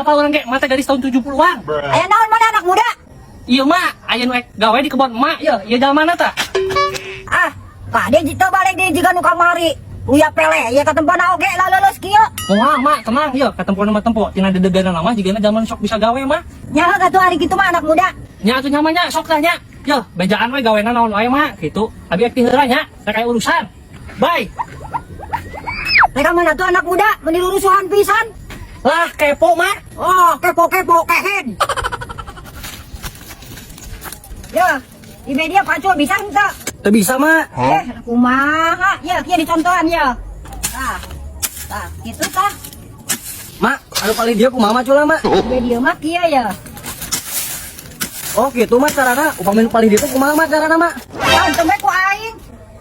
apa orang kayak mata gadis tahun 70-an. Aya naon mana anak muda? Iya mak, aya nu gawe di kebon emak ya. Ieu jalma mana tah? Ah, Pak dia jitu balik di jiga nu kamari. Uya pele, ya katempana oge lah leuleus kieu. Moal mak, tenang ya, katempo nama tempo. Tina dedeganan lama jigana zaman sok bisa gawe mah. Nyaho atuh hari kitu mah anak muda. Nya atuh nyamanya sok tah nya. Ya, bejaan we gawena naon wae mak kitu. Abi aktif heula nya, rek aya urusan. Bye. Mereka mana tuh anak muda meniru rusuhan pisan. Lah kepo mak. Oh, kepo kehen. Ya, di media pacul bisa enggak? Teu bisa mak. Kumaha? Ya, kieu dicontohan ya. Tah, gitu tah. Mak, anu paling dia kumaha cula mak? Di media mah kieu ya. Oh gitu mak carana, upami paling dia kumaha mak carana mak? Hantem ku aing.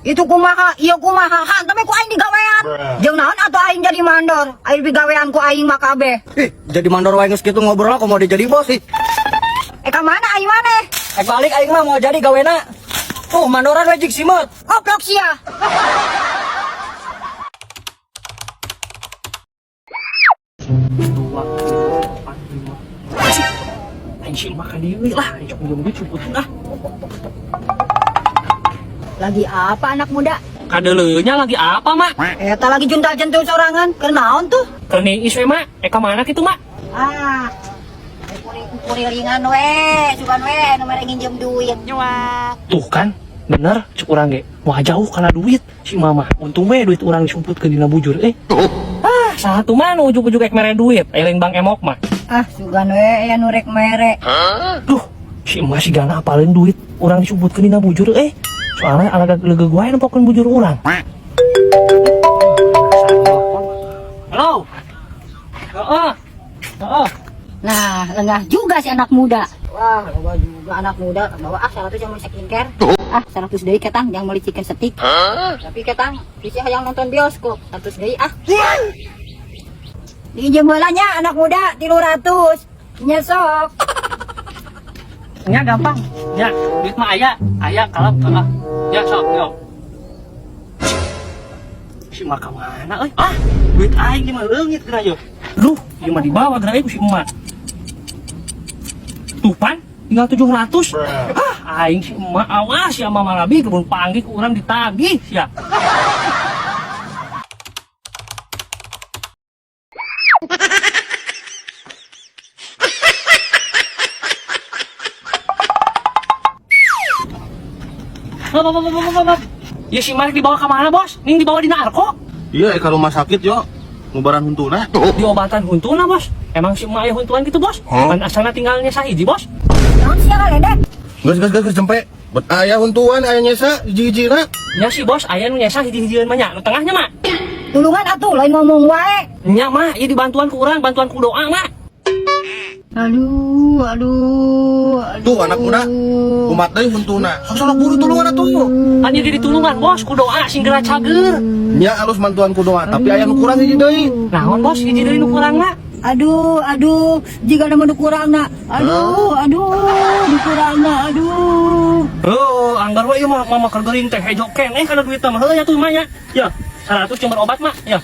Itu kumaha, ieu kumaha, hantem ku aing digawean. Jeung naon atuh aing jadi mandor? Aing digawean ku aing mah kabeh. Jadi mandor wae geus kitu ngobrol kok mau jadi bos sih. Ka mana aing maneh? Balik aing mah mau jadi gawena. Tuh mandoran we jig simut. Goblok sia. Aing sih makan deui lah, aing cok minjem duit cumput lah. Lagi apa anak muda? Kadeleunya lagi apa mak? Eta lagi juntal-jentul sorangan. Kenaon tuh? Keneis we mak, ka mana kitu mak? Ah. Kuriringan we, sugan we nu mere nginjem duit. Tuh kan, bener cek urang ge. Wah jauh kana duit si mama. Untung we duit urang disumputkeun dina bujur satu mah nu ujug-ujug ek mere duit, aya lain bang emok mah. Ah, sugan we aya nu rek mere. Duh, si emak si gana apalin duit urang disumputkeun dina bujur soalnya alaga legeg wae nempokeun bujur urang. Halo. Heeh. Heeh. Nah, lengah juga si anak muda. Wah, loba juga anak muda bawa 100 yang mau skincare. 100 deui ketang yang meuli chicken stick. Tapi ketang bisi hayang nonton bioskop 100 deui Diinjem heula nya anak muda 300. Nya sok. Nya gampang. Ya, duit mah aya kalap kalah. Ya sok yo. Si mah ka mana euy? Duit aing mah leungit geura yo. Duh, ieu mah dibawa geura ku si emak. Tupan tinggal 700. Aing si emak awas ya mama labi kebun panggih ku urang ditagih sia. Ya si Marek dibawa ke mana bos? Ning dibawa di narko? Iya, ke rumah sakit yo. Ngubaran huntuna. Diobatan huntuna bos? Emang si emak aya huntuan gitu bos? Kan asalna tinggalnya sahiji bos? Naon sia kalendek? Geus jempe. Bet aya huntuan aya nyesa hiji-hijina. Ya si bos, aya nu nyesa hiji-hijian mah nya, nu tengahnya mah. Tulungan atuh lain ngomong wae. Nya mah, ieu dibantuan ku urang, bantuan ku doa mah. Aduh. Tuh anak muda, kumat deui huntuna. Sok buru tulungan atuh. Kan jadi ditulungan bos, ku doa sing geura cager. Nya alus bantuan ku doa, tapi aya nu kurang hiji deui. Naon bos, hiji deui nu kurang mah? Aduh, jika ada menu kurangna. Aduh, dikurangna, aduh. Oh, anggar we ieu mah mama kergeuring teh hejo keneh kana duit mah. Heuh nya tuh mah nya. Ya, 100 cuma obat mah, ya.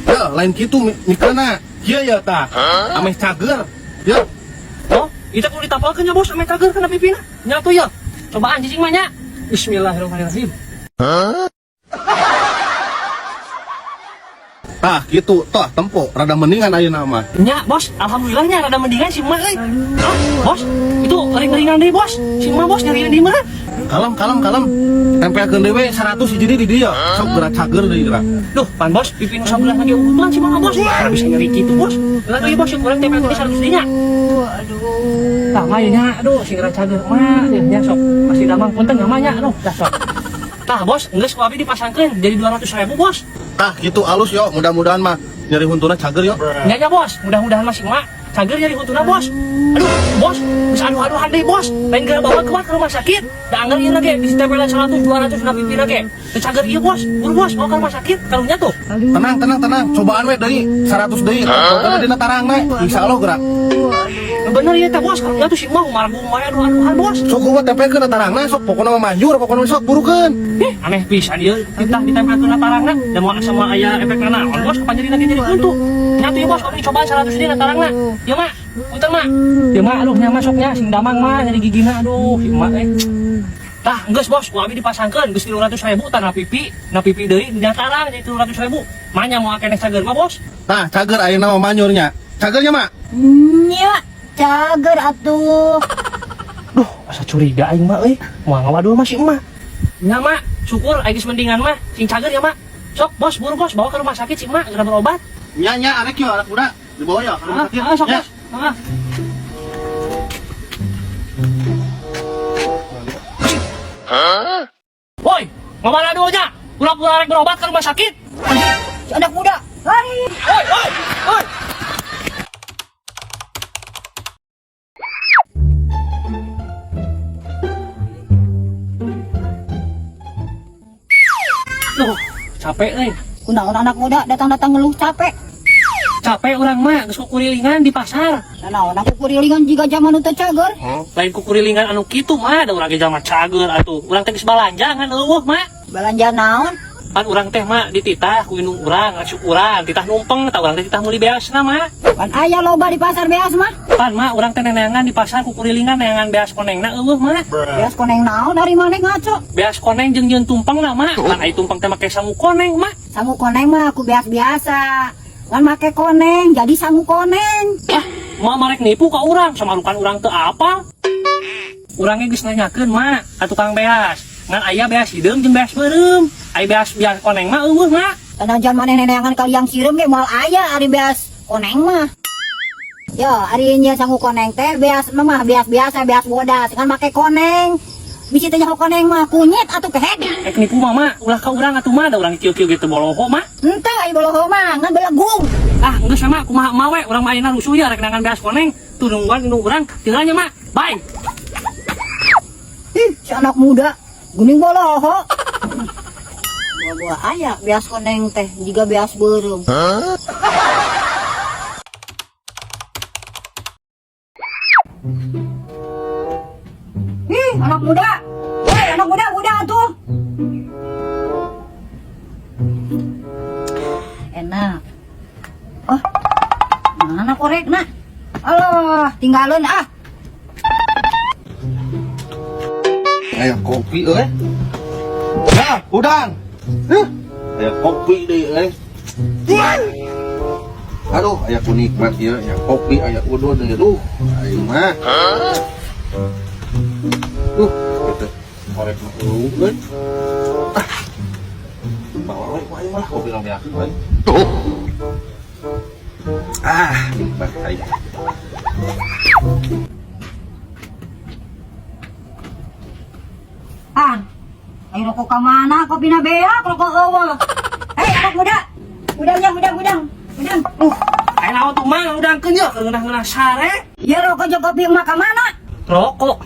Ya, lain kitu mikrana. Ieu ya tah. Ameh cager. Ya. Oh, itu kudu ditapalkeun nya bos, ame cager kana pipina. Nya tuh ya. Cobaan cicing mah nya. Bismillahirrahmanirrahim. Tah gitu, toh tempo rada mendingan ayeuna mah. Nya bos, alhamdulillahnya rada mendingan si emak euy. Bos, itu ring-ringan deui bos. Si emak bos nyariin di mana? Kalem. Tempelkeun deui 100 hiji di dieu. Sok geura cager deui geura. Duh, pan bos, pipin sabelah lagi utuhan si emak bos. Ora bisa nyari kitu bos. Lah deui bos, urang tempelkeun 100 dinya. Tah mah nya, aduh si geura cager mah, nya sok. Pasti damang punten nya mah nya, aduh, dah sok. Tah bos, geus ku abi dipasangkeun jadi 200.000 bos. Tah gitu alus yo, mudah-mudahan mah nyari huntuna cager yo. Nya bos, mudah-mudahan masih emak cager nyari huntuna bos. Aduh, bos, geus aduh-aduhan deui bos. Lain geura bawa ke rumah sakit. Da anggar ieu lagi ditempelan 100 200 na pipina ge. Teu cager ieu bos. Buru bos bawa ke rumah sakit karunya tuh. Tenang. Cobaan we deui 100 deui. Pokona dina tarangna, insyaallah geura. Bener ieu teh bos, karunya tuh si emak margung wae aduh-aduhan bos. Sok kumaha tempelkeun tarangna, sok pokona mah manjur, pokona sok burukeun. Aneh pisan ieu, kita ditempelkeun tarangna da moal sama aya efek naon bos kapan jadi lagi jadi kuntu. Nyatu ya bos, kopi coba 100 dina tarangna. Ya mak, punten mak. Ya mak, aduh nya masuknya sing damang mah nyari gigina aduh, si mak Tah, geus bos, ku abi dipasangkeun geus 300.000 tah na pipi deui nya tarang jadi 300.000. Manya mau akeneh cager mah bos. Tah, cager ayeuna mah manyurnya. Cagernya mak. Nya, cager atuh. Duh, asa curiga aing mah euy. Moal ngawadul mah si emak. Nya mak, syukur aya geus mendingan mah sing cager ya mak. Sok bos, buru bos bawa ke rumah sakit si emak geura berobat. Nya arek yo anak muda. Dibawa ya ke rumah sakit. Sok Ya. bos. Heeh. Woi, ngomong dulu nya. Pura-pura rek berobat ke rumah sakit. Si anak muda, lari. Woi. Duh, capek nih. Kunaon anak muda datang-datang ngeluh capek. Capek orang mah geus kukurilingan di pasar. Nanaon aku kurilingan jika zaman teu cager. Lain kukurilingan anu kitu mah da urang ge jaman cager atuh. Urang teh geus balanja ngan eueuh mah. Balanja naon? Pan urang teh mah dititah ku indung urang, asup urang, titah numpeng tah urang teh titah meuli beasna mah. Pan aya loba di pasar beas mah. Pan mah urang teh neneangan di pasar kukurilingan neangan beas konengna eueuh mah. Beas koneng naon dari mana ngaco? Beas koneng jeung jeung tumpengna mah. Pan ai tumpeng teh make sangu koneng mah. Sangu koneng mah aku beas biasa. Kan make koneng jadi sangu koneng. Ah, mau marek nipu ka urang, samarukan urang teu apal. Urang ge geus nanyakeun mah ka tukang beas. Ngan aya beas hideung jeung beas beureum. Ai beas koneng mah eueuh mah. Tanajan maneh neneangan kaliang sireum ge moal aya ari beas koneng mah. Yo, ari nya sangu koneng teh beas mah beas biasa beas bodas kan make koneng. Bisi teh nyaho koneng mah kunyit atuh kehed. Ek nipu mama, ulah ka urang atuh mah da urang kieu-kieu gitu boloho mah. Henteu ai boloho mah ngan belagung. Ah, geus sama kumaha emak we, urang mah ayeuna rusuh ya rek nangan beas koneng. Tuh nungguan indung urang, tinggalnya mah. Bye. Ih, si anak muda guning boloho. Gua aya beas koneng teh juga beas beureum. Ih, anak muda. Woi, anak muda tuh. Enak. Oh, mana korekna? Allah, tinggalin ah. Aya kopi euy. Ya, udang. Aya kopi deui euy. Aduh, aya kunikmat ieu, aya kopi, aya udon deui. Duh, aing mah. Gitu. Korek mah euy. Bawa we ku aing mah kopi nang biasa we. Nikmat aing. Ayo rokok ke mana? Kopi na beak, rokok eueuh. Hei, anak muda. Udang. Ayeuna naon tuh mah ngudangkeun ye ngeunah-ngeunah sare. Ya rokok jeung kopi mah ka mana? Rokok.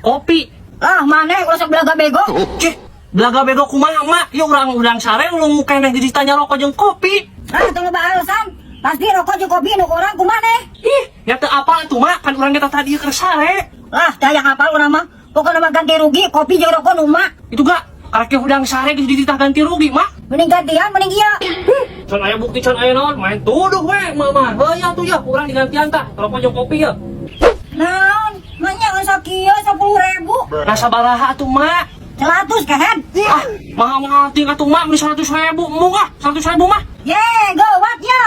Kopi. Lah, maneh ulah sok belaga bego. Cih, belaga bego kumaha mak? Ya urang udang sare ulung keneh ditanya rokok jeung kopi. Ah, teu loba alasan. Pasti rokok jeung kopi nu urang ku maneh. Ih, ya teu apal tuh mak, kan urang kita tadi keur sare. Lah, teh yang hafal urang mah. Pokokna mah ganti rugi kopi jeung rokok nu mah. Itu gak, karek udang sare geus dititah ganti rugi mak. Mending gantian, mending ieu. Can aya bukti can aya naon, main tuduh we mama. Heuh tuh ya, urang digantian tah, rokok jeung kopi ya. Naon? Nanya kan sakieu 10.000. Nah sabaraha tuh mak. 100 kehed. Ah, mahal-mahal ting atuh mak beli 100.000 mung ah, 100.000 mah. Ye, gawat ya.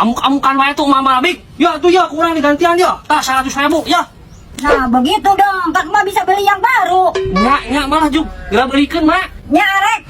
Amuk-amukan wae tuh mama big. Ya tuh ya, kurang digantian ya. Tah 100.000 ya. Nah, begitu dong. Kak mah bisa beli yang baru. Nya malah juk, geura beulikeun mak. Nya arek.